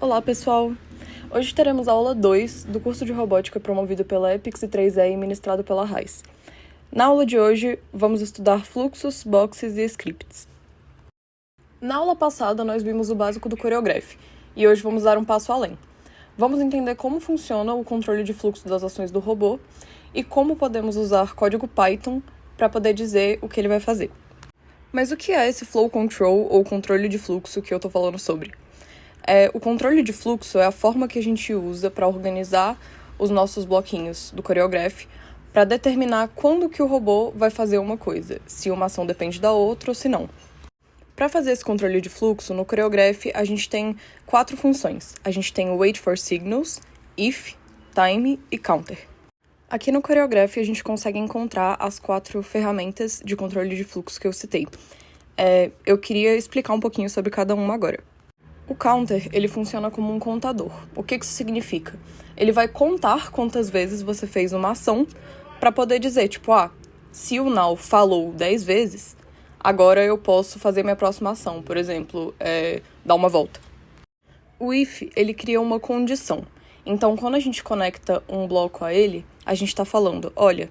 Olá, pessoal! Hoje teremos a aula 2 do curso de robótica promovido pela Epix e 3E e ministrado pela RAIS. Na aula de hoje, vamos estudar fluxos, boxes e scripts. Na aula passada, nós vimos o básico do Choreograph, e hoje vamos dar um passo além. Vamos entender como funciona o controle de fluxo das ações do robô e como podemos usar código Python para poder dizer o que ele vai fazer. Mas o que é esse flow control ou controle de fluxo que eu estou falando sobre? O controle de fluxo é a forma que a gente usa para organizar os nossos bloquinhos do Choreograph para determinar quando que o robô vai fazer uma coisa, se uma ação depende da outra ou se não. Para fazer esse controle de fluxo, no Choreograph a gente tem 4 funções. A gente tem o wait for signals, if, time e counter. Aqui no Choreograph a gente consegue encontrar as 4 ferramentas de controle de fluxo que eu citei. Eu queria explicar um pouquinho sobre cada uma agora. O counter, ele funciona como um contador. O que isso significa? Ele vai contar quantas vezes você fez uma ação para poder dizer, se o now falou 10 vezes, agora eu posso fazer minha próxima ação, por exemplo, dar uma volta. O if, ele cria uma condição. Então, quando a gente conecta um bloco a ele, a gente está falando, olha,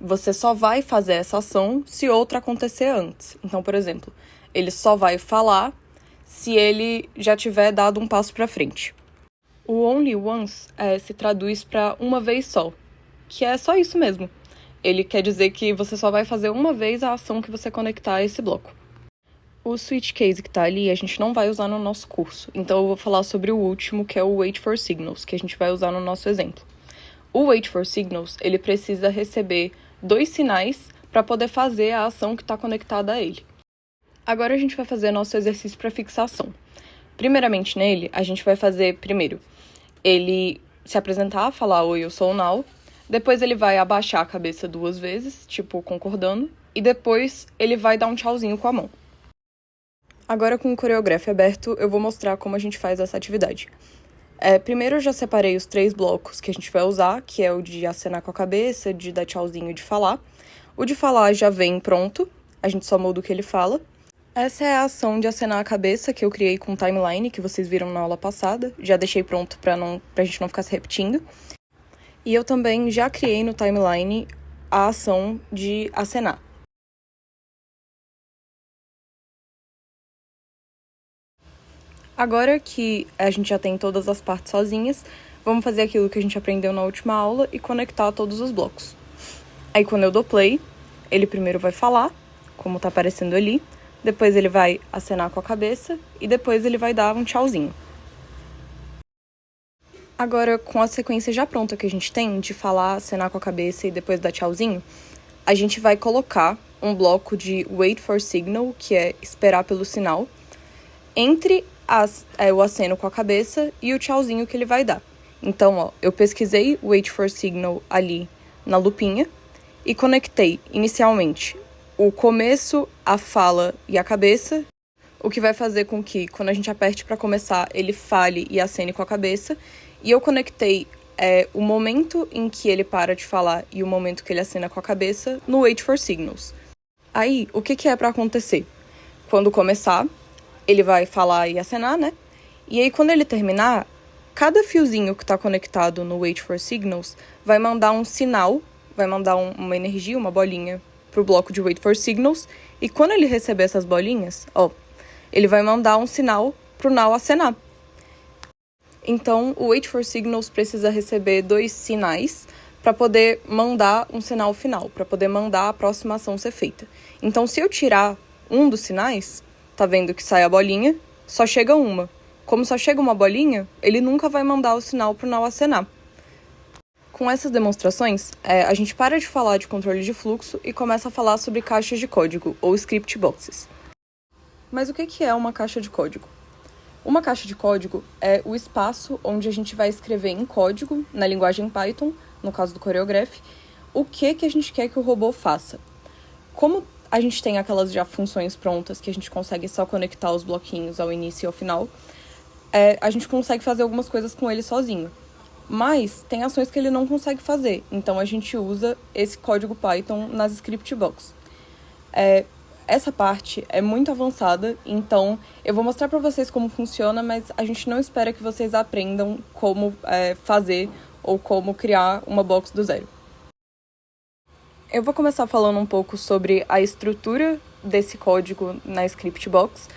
você só vai fazer essa ação se outra acontecer antes. Então, por exemplo, ele só vai falar se ele já tiver dado um passo para frente. O only once se traduz para uma vez só, que é só isso mesmo. Ele quer dizer que você só vai fazer uma vez a ação que você conectar a esse bloco. O switch case que está ali a gente não vai usar no nosso curso, então eu vou falar sobre o último, que é o wait for signals, que a gente vai usar no nosso exemplo. O wait for signals, ele precisa receber 2 sinais para poder fazer a ação que está conectada a ele. Agora a gente vai fazer nosso exercício para fixação. Primeiramente nele, a gente vai fazer, primeiro, ele se apresentar, falar oi, eu sou o Now. Depois ele vai abaixar a cabeça 2 vezes, concordando. E depois ele vai dar um tchauzinho com a mão. Agora com o Choreograph aberto, eu vou mostrar como a gente faz essa atividade. Primeiro eu já separei os 3 blocos que a gente vai usar, que é o de acenar com a cabeça, de dar tchauzinho e de falar. O de falar já vem pronto, a gente só muda o que ele fala. Essa é a ação de acenar a cabeça que eu criei com o timeline, que vocês viram na aula passada. Já deixei pronto pra gente não ficar se repetindo. E eu também já criei no timeline a ação de acenar. Agora que a gente já tem todas as partes sozinhas, vamos fazer aquilo que a gente aprendeu na última aula e conectar todos os blocos. Aí quando eu dou play, ele primeiro vai falar, como tá aparecendo ali. Depois ele vai acenar com a cabeça e depois ele vai dar um tchauzinho. Agora, com a sequência já pronta que a gente tem de falar, acenar com a cabeça e depois dar tchauzinho, a gente vai colocar um bloco de wait for signal, que é esperar pelo sinal, entre o aceno com a cabeça e o tchauzinho que ele vai dar. Então, eu pesquisei wait for signal ali na lupinha e conectei inicialmente o começo, a fala e a cabeça, o que vai fazer com que, quando a gente aperte para começar, ele fale e acene com a cabeça. E eu conectei o momento em que ele para de falar e o momento que ele acena com a cabeça no wait for signals. Aí, o que é para acontecer? Quando começar, ele vai falar e acenar, né? E aí, quando ele terminar, cada fiozinho que está conectado no wait for signals vai mandar um sinal, vai mandar uma energia, uma bolinha, pro bloco de wait for signals, e quando ele receber essas bolinhas, ele vai mandar um sinal pro now acenar. Então, o wait for signals precisa receber 2 sinais para poder mandar um sinal final, para poder mandar a próxima ação ser feita. Então, se eu tirar um dos sinais, tá vendo que sai a bolinha, só chega uma. Como só chega uma bolinha, ele nunca vai mandar o sinal pro now acenar. Com essas demonstrações, a gente para de falar de controle de fluxo e começa a falar sobre caixas de código, ou script boxes. Mas o que é uma caixa de código? Uma caixa de código é o espaço onde a gente vai escrever em código, na linguagem Python, no caso do Choreograph, o que a gente quer que o robô faça. Como a gente tem aquelas já funções prontas que a gente consegue só conectar os bloquinhos ao início e ao final, a gente consegue fazer algumas coisas com ele sozinho. Mas tem ações que ele não consegue fazer, então a gente usa esse código Python nas script box. essa parte é muito avançada, então eu vou mostrar para vocês como funciona, mas a gente não espera que vocês aprendam como fazer ou como criar uma box do zero. Eu vou começar falando um pouco sobre a estrutura desse código na Scriptbox,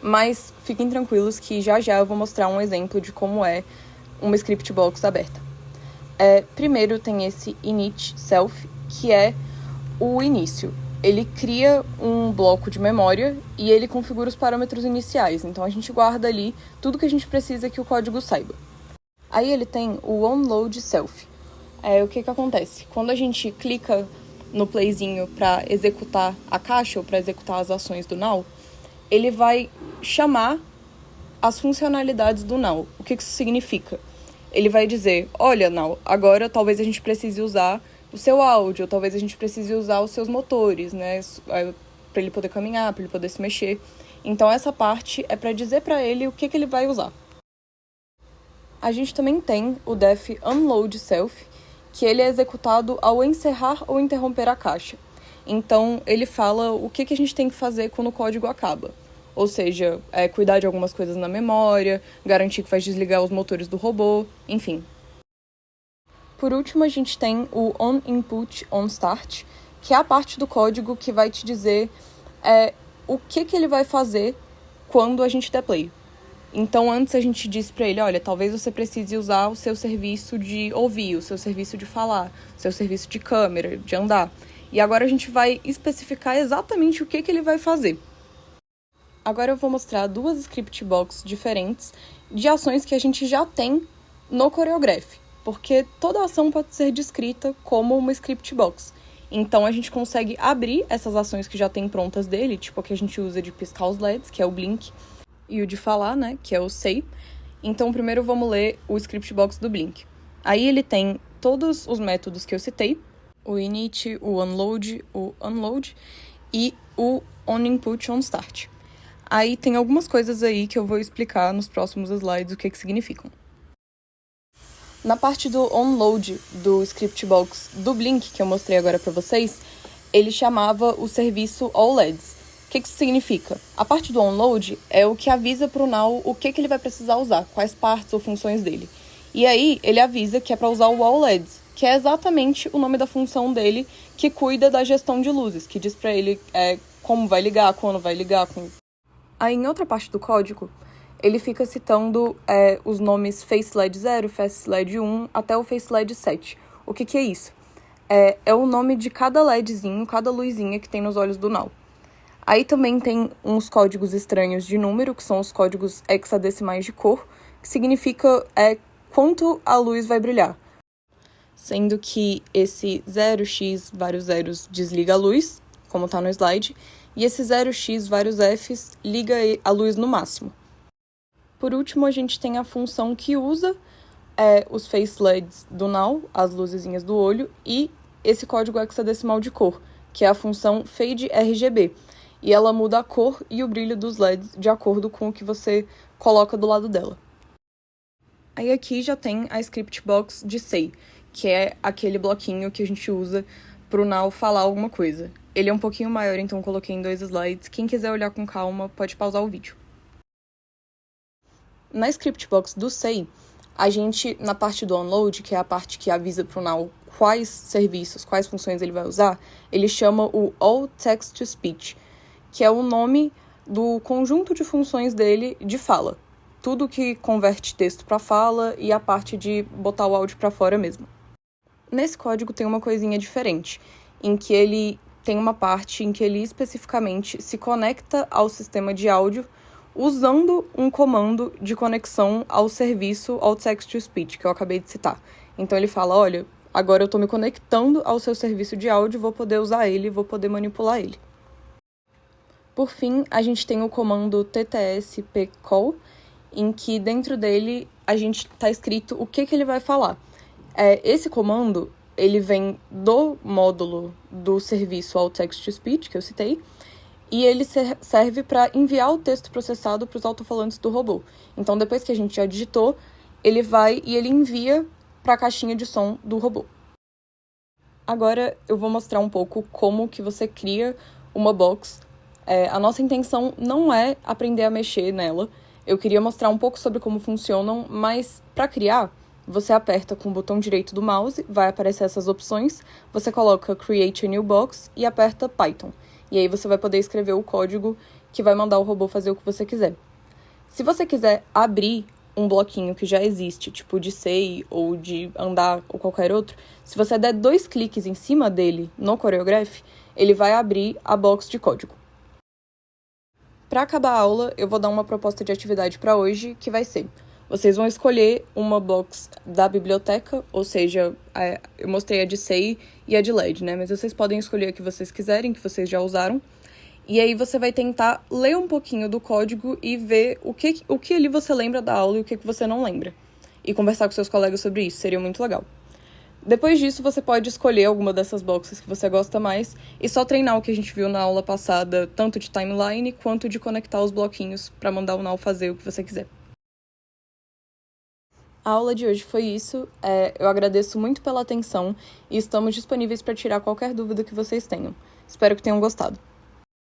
mas fiquem tranquilos que já eu vou mostrar um exemplo de como é uma Scriptbox aberta. Primeiro tem esse init self, que é o início. Ele cria um bloco de memória e ele configura os parâmetros iniciais. Então a gente guarda ali tudo que a gente precisa que o código saiba. Aí ele tem o onload self. O que acontece? Quando a gente clica no playzinho para executar a caixa ou para executar as ações do now, ele vai chamar as funcionalidades do now. O que isso significa? Ele vai dizer, olha, now, agora talvez a gente precise usar o seu áudio, ou talvez a gente precise usar os seus motores, né, para ele poder caminhar, para ele poder se mexer. Então essa parte é para dizer para ele o que ele vai usar. A gente também tem o def unload self, que ele é executado ao encerrar ou interromper a caixa. Então ele fala o que a gente tem que fazer quando o código acaba. Ou seja, cuidar de algumas coisas na memória, garantir que vai desligar os motores do robô, enfim. Por último, a gente tem o onInput onStart, que é a parte do código que vai te dizer o que ele vai fazer quando a gente der play. Então, antes a gente disse para ele, olha, talvez você precise usar o seu serviço de ouvir, o seu serviço de falar, o seu serviço de câmera, de andar. E agora a gente vai especificar exatamente o que ele vai fazer. Agora eu vou mostrar duas Scriptbox diferentes de ações que a gente já tem no Choreograph, porque toda ação pode ser descrita como uma Scriptbox. Então a gente consegue abrir essas ações que já tem prontas dele, tipo a que a gente usa de piscar os LEDs, que é o Blink, e o de falar, né, que é o Say. Então primeiro vamos ler o Scriptbox do Blink. Aí ele tem todos os métodos que eu citei, o init, o unload e o onInput onStart. Aí tem algumas coisas aí que eu vou explicar nos próximos slides o que significam. Na parte do onload do Scriptbox do Blink, que eu mostrei agora para vocês, ele chamava o serviço AllLEDs. O que isso significa? A parte do onload é o que avisa para o now o que ele vai precisar usar, quais partes ou funções dele. E aí ele avisa que é para usar o AllLEDs, que é exatamente o nome da função dele que cuida da gestão de luzes, que diz para ele como vai ligar, quando vai ligar, Aí, em outra parte do código, ele fica citando os nomes FaceLED 0, FaceLED 1, até o FaceLED 7. O que é isso? É o nome de cada LEDzinho, cada luzinha que tem nos olhos do now. Aí também tem uns códigos estranhos de número, que são os códigos hexadecimais de cor, que significa quanto a luz vai brilhar. Sendo que esse 0x, vários zeros, desliga a luz, como está no slide, e esse 0x, vários Fs, liga a luz no máximo. Por último, a gente tem a função que usa os face LEDs do now, as luzezinhas do olho, e esse código hexadecimal de cor, que é a função fade RGB. E ela muda a cor e o brilho dos LEDs de acordo com o que você coloca do lado dela. Aí aqui já tem a Scriptbox de Say, que é aquele bloquinho que a gente usa para o now falar alguma coisa. Ele é um pouquinho maior, então eu coloquei em 2 slides. Quem quiser olhar com calma, pode pausar o vídeo. Na Scriptbox do Say, a gente, na parte do onload, que é a parte que avisa para o now quais serviços, quais funções ele vai usar, ele chama o All Text to Speech, que é o nome do conjunto de funções dele de fala. Tudo que converte texto para fala e a parte de botar o áudio para fora mesmo. Nesse código tem uma coisinha diferente, em que ele tem uma parte em que ele especificamente se conecta ao sistema de áudio usando um comando de conexão ao serviço ao text-to-speech, que eu acabei de citar. Então ele fala, olha, agora eu estou me conectando ao seu serviço de áudio, vou poder usar ele, vou poder manipular ele. Por fim, a gente tem o comando ttspcall, em que dentro dele a gente está escrito o que ele vai falar. Esse comando, ele vem do módulo do serviço ao text-to-speech, que eu citei, e ele serve para enviar o texto processado para os alto-falantes do robô. Então, depois que a gente já digitou, ele vai e ele envia para a caixinha de som do robô. Agora, eu vou mostrar um pouco como que você cria uma box A nossa intenção não é aprender a mexer nela. Eu queria mostrar um pouco sobre como funcionam, mas para criar, você aperta com o botão direito do mouse, vai aparecer essas opções, você coloca Create a New Box e aperta Python. E aí você vai poder escrever o código que vai mandar o robô fazer o que você quiser. Se você quiser abrir um bloquinho que já existe, tipo de Say ou de andar ou qualquer outro, se você der 2 cliques em cima dele no Choreograph, ele vai abrir a box de código. Para acabar a aula, eu vou dar uma proposta de atividade para hoje, que vai ser: vocês vão escolher uma box da biblioteca, ou seja, eu mostrei a de Say e a de LED, né? Mas vocês podem escolher a que vocês quiserem, que vocês já usaram. E aí você vai tentar ler um pouquinho do código e ver o que ali você lembra da aula e o que você não lembra. E conversar com seus colegas sobre isso, seria muito legal. Depois disso, você pode escolher alguma dessas boxes que você gosta mais e só treinar o que a gente viu na aula passada, tanto de timeline quanto de conectar os bloquinhos para mandar o Now fazer o que você quiser. A aula de hoje foi isso. Eu agradeço muito pela atenção e estamos disponíveis para tirar qualquer dúvida que vocês tenham. Espero que tenham gostado.